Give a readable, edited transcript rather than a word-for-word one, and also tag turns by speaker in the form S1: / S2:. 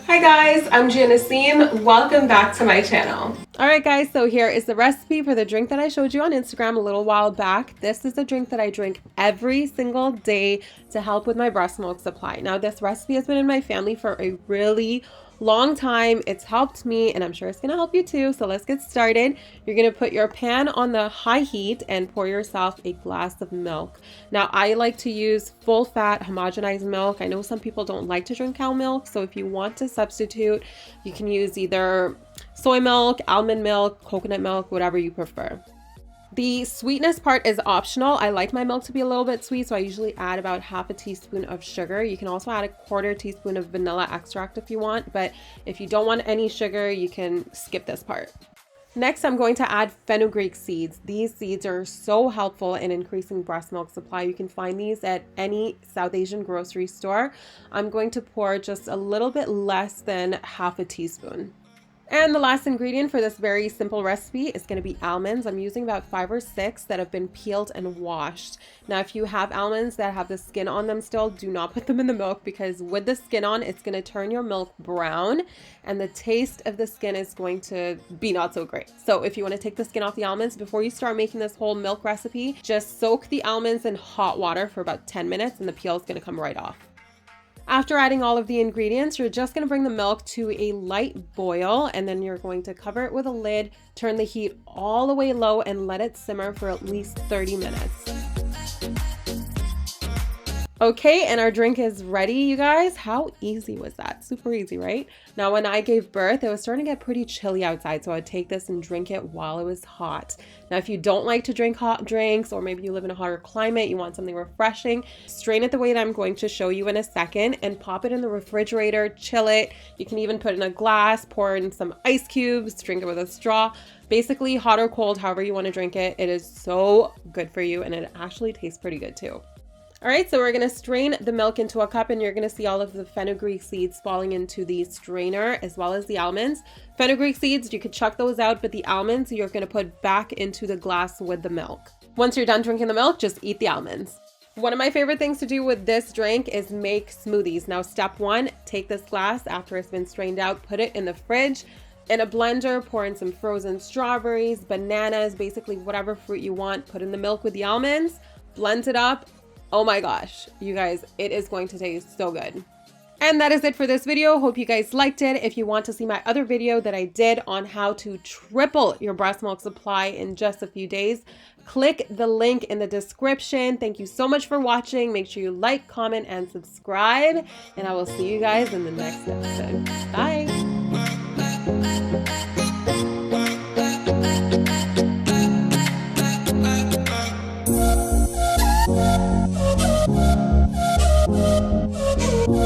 S1: Hi guys, I'm Janice. Welcome back to my channel. Alright guys, so here is the recipe for the drink that I showed you on Instagram a little while back. This is a drink that I drink every single day to help with my breast milk supply. Now this recipe has been in my family for a really long time. It's helped me and I'm sure it's gonna help you too. So let's get started. You're gonna put your pan on the high heat and pour yourself a glass of milk. Now I like to use full fat homogenized milk. I know some people don't like to drink cow milk, so if you want to substitute, you can use either soy milk, almond milk, coconut milk, whatever you prefer. The sweetness part is optional. I like my milk to be a little bit sweet, so I usually add about half a teaspoon of sugar. You can also add a quarter teaspoon of vanilla extract if you want, but if you don't want any sugar, you can skip this part. Next, I'm going to add fenugreek seeds. These seeds are so helpful in increasing breast milk supply. You can find these at any South Asian grocery store. I'm going to pour just a little bit less than half a teaspoon. And the last ingredient for this very simple recipe is going to be almonds. I'm using about 5 or 6 that have been peeled and washed. Now, if you have almonds that have the skin on them still, do not put them in the milk because with the skin on, it's going to turn your milk brown and the taste of the skin is going to be not so great. So if you want to take the skin off the almonds, before you start making this whole milk recipe, just soak the almonds in hot water for about 10 minutes and the peel is going to come right off. After adding all of the ingredients, you're just going to bring the milk to a light boil and then you're going to cover it with a lid, turn the heat all the way low and let it simmer for at least 30 minutes. Okay, and our drink is ready, you guys. How easy was that? Super easy, right? Now, when I gave birth, it was starting to get pretty chilly outside, so I'd take this and drink it while it was hot. Now, if you don't like to drink hot drinks, or maybe you live in a hotter climate, you want something refreshing, strain it the way that I'm going to show you in a second and pop it in the refrigerator, chill it. You can even put it in a glass, pour in some ice cubes, drink it with a straw. Basically, hot or cold, however you want to drink it. It is so good for you, and it actually tastes pretty good too. All right, so we're gonna strain the milk into a cup and you're gonna see all of the fenugreek seeds falling into the strainer as well as the almonds. Fenugreek seeds, you could chuck those out, but the almonds you're gonna put back into the glass with the milk. Once you're done drinking the milk, just eat the almonds. One of my favorite things to do with this drink is make smoothies. Now, step 1, take this glass after it's been strained out, put it in the fridge. In a blender, pour in some frozen strawberries, bananas, basically whatever fruit you want, put in the milk with the almonds, blend it up. Oh my gosh, you guys, it is going to taste so good. And that is it for this video. Hope you guys liked it. If you want to see my other video that I did on how to triple your breast milk supply in just a few days, click the link in the description. Thank you so much for watching. Make sure you like, comment, and subscribe. And I will see you guys in the next episode. Bye.